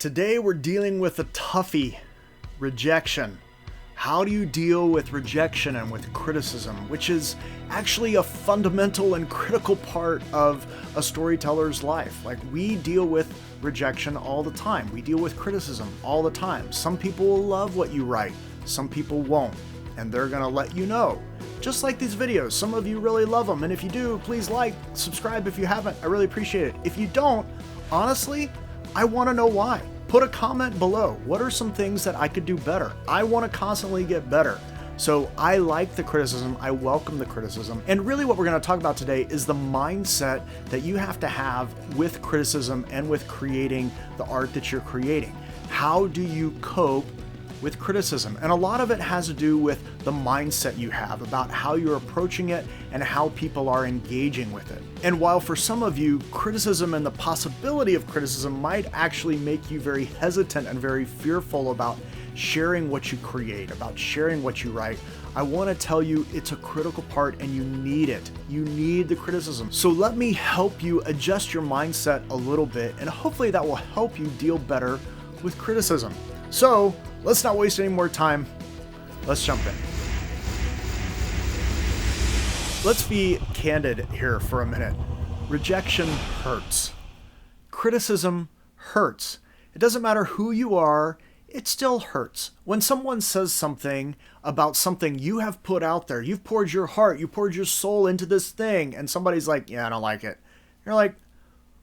Today we're dealing with a toughie, rejection. How do you deal with rejection and with criticism, which is actually a fundamental and critical part of a storyteller's life? Like, we deal with rejection all the time. We deal with criticism all the time. Some people will love what you write, some people won't, and they're gonna let you know. Just like these videos, some of you really love them, and if you do, please like, subscribe if you haven't. I really appreciate it. If you don't, honestly, I want to know why. Put a comment below. What are some things that I could do better? I want to constantly get better. So I like the criticism, I welcome the criticism. And really what we're going to talk about today is the mindset that you have to have with criticism and with creating the art that you're creating. How do you cope with criticism? And a lot of it has to do with the mindset you have about how you're approaching it and how people are engaging with it. And while for some of you, criticism and the possibility of criticism might actually make you very hesitant and very fearful about sharing what you create, about sharing what you write, I want to tell you it's a critical part and you need it. You need the criticism. So let me help you adjust your mindset a little bit, and hopefully that will help you deal better with criticism. So let's not waste any more time. Let's jump in. Let's be candid here for a minute. Rejection hurts. Criticism hurts. It doesn't matter who you are, it still hurts. When someone says something about something you have put out there, you've poured your heart, you poured your soul into this thing, and somebody's like, yeah, I don't like it. You're like,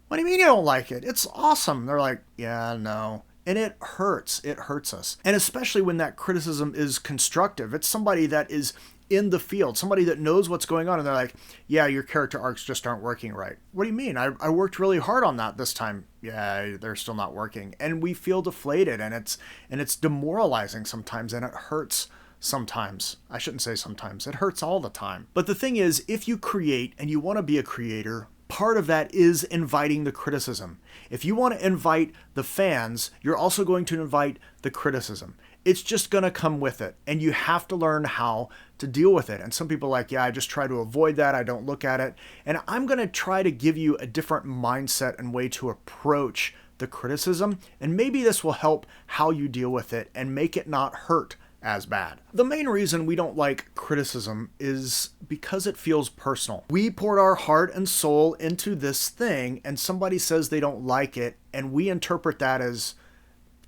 what do you mean you don't like it? It's awesome. They're like, yeah, no. And it hurts. It hurts us. And especially when that criticism is constructive. It's somebody that is in the field, somebody that knows what's going on, and they're like, yeah, your character arcs just aren't working right. What do you mean? I worked really hard on that this time. Yeah, they're still not working. And we feel deflated, and it's demoralizing sometimes, and it hurts sometimes. I shouldn't say sometimes. It hurts all the time. But the thing is, if you create and you want to be a creator, part of that is inviting the criticism. If you want to invite the fans, you're also going to invite the criticism. It's just going to come with it, and you have to learn how to deal with it. And some people are like, yeah, I just try to avoid that. I don't look at it. And I'm going to try to give you a different mindset and way to approach the criticism. And maybe this will help how you deal with it and make it not hurt as bad. The main reason we don't like criticism is because it feels personal. We poured our heart and soul into this thing, and somebody says they don't like it, and we interpret that as,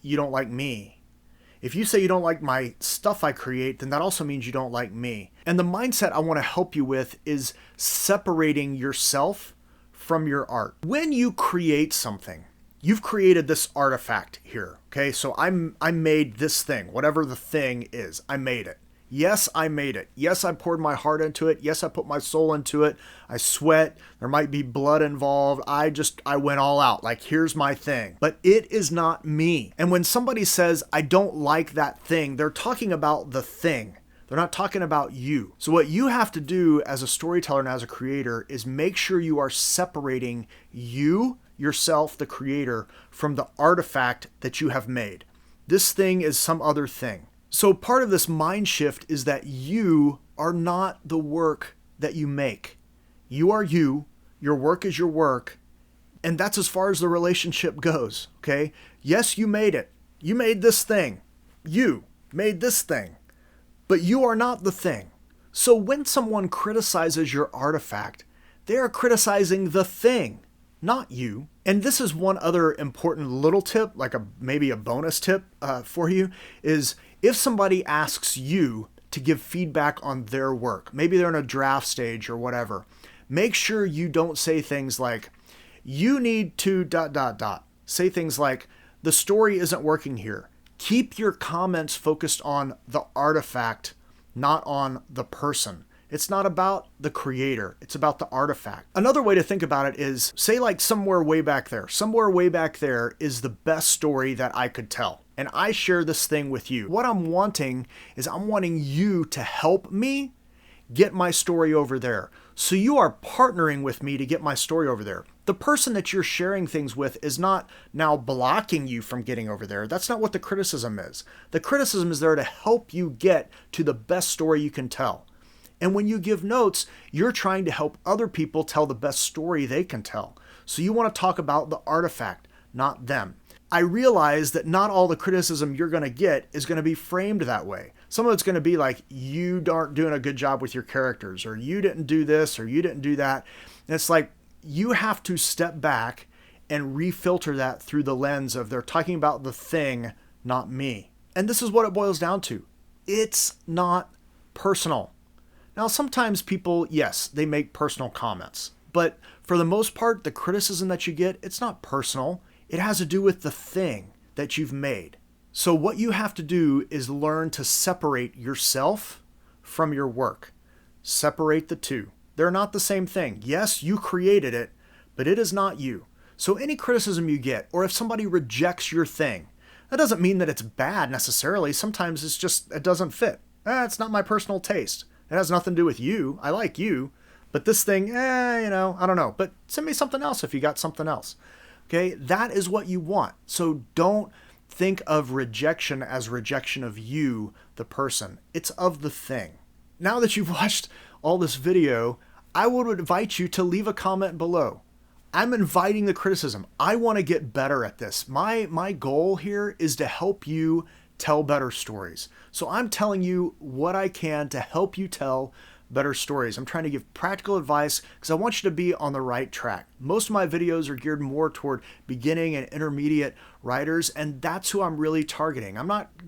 you don't like me. If you say you don't like my stuff I create, then that also means you don't like me. And the mindset I want to help you with is separating yourself from your art. When you create something, you've created this artifact here, okay? So I made this thing, whatever the thing is, I made it. Yes, I made it. Yes, I poured my heart into it. Yes, I put my soul into it. I sweat. There might be blood involved. I went all out. Like, here's my thing. But it is not me. And when somebody says, I don't like that thing, they're talking about the thing. They're not talking about you. So what you have to do as a storyteller and as a creator is make sure you are separating you, yourself, the creator, from the artifact that you have made. This thing is some other thing. So part of this mind shift is that you are not the work that you make. You are you, your work is your work, and that's as far as the relationship goes, okay? Yes, you made it. You made this thing. You made this thing. But you are not the thing. So when someone criticizes your artifact, they are criticizing the thing, not you. And this is one other important little tip, like maybe a bonus tip for you, is if somebody asks you to give feedback on their work, maybe they're in a draft stage or whatever, make sure you don't say things like, you need to ... Say things like, the story isn't working here. Keep your comments focused on the artifact, not on the person. It's not about the creator. It's about the artifact. Another way to think about it is, say like somewhere way back there is the best story that I could tell. And I share this thing with you. What I'm wanting is I'm wanting you to help me get my story over there. So you are partnering with me to get my story over there. The person that you're sharing things with is not now blocking you from getting over there. That's not what the criticism is. The criticism is there to help you get to the best story you can tell. And when you give notes, you're trying to help other people tell the best story they can tell. So you want to talk about the artifact, not them. I realize that not all the criticism you're going to get is going to be framed that way. Some of it's going to be like, you aren't doing a good job with your characters, or you didn't do this, or you didn't do that. And it's like, you have to step back and refilter that through the lens of they're talking about the thing, not me. And this is what it boils down to. It's not personal. Now, sometimes people, yes, they make personal comments, but for the most part, the criticism that you get, it's not personal. It has to do with the thing that you've made. So what you have to do is learn to separate yourself from your work. Separate the two. They're not the same thing. Yes, you created it, but it is not you. So any criticism you get, or if somebody rejects your thing, that doesn't mean that it's bad necessarily. Sometimes it's just, it doesn't fit. It's not my personal taste. It has nothing to do with you. I like you, but this thing, I don't know. But send me something else if you got something else. Okay, that is what you want. So don't think of rejection as rejection of you, the person. It's of the thing. Now that you've watched all this video, I would invite you to leave a comment below. I'm inviting the criticism. I want to get better at this. My goal here is to help you tell better stories. So I'm telling you what I can to help you tell better stories. I'm trying to give practical advice because I want you to be on the right track. Most of my videos are geared more toward beginning and intermediate writers, and that's who I'm really targeting.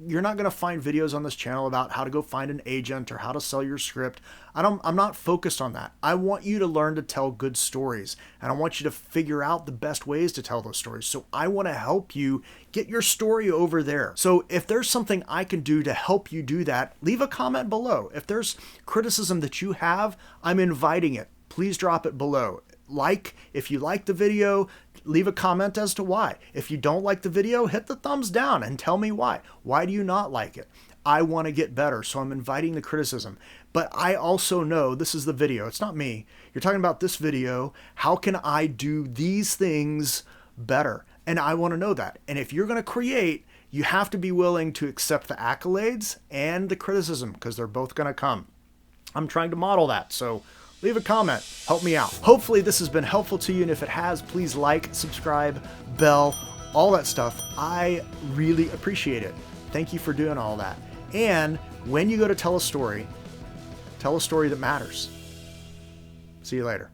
You're not going to find videos on this channel about how to go find an agent or how to sell your script. I'm not focused on that. I want you to learn to tell good stories, and I want you to figure out the best ways to tell those stories. So I want to help you get your story over there. So if there's something I can do to help you do that, leave a comment below. If there's criticism that you have, I'm inviting it. Please drop it below. If you like the video, leave a comment as to why. If you don't like the video, hit the thumbs down and tell me why. Why do you not like it? I want to get better, so I'm inviting the criticism. But I also know this is the video. It's not me. You're talking about this video. How can I do these things better? And I want to know that. And if you're going to create, you have to be willing to accept the accolades and the criticism because they're both going to come. I'm trying to model that, so leave a comment. Help me out. Hopefully this has been helpful to you, and if it has, please like, subscribe, bell, all that stuff. I really appreciate it. Thank you for doing all that. And when you go to tell a story that matters. See you later.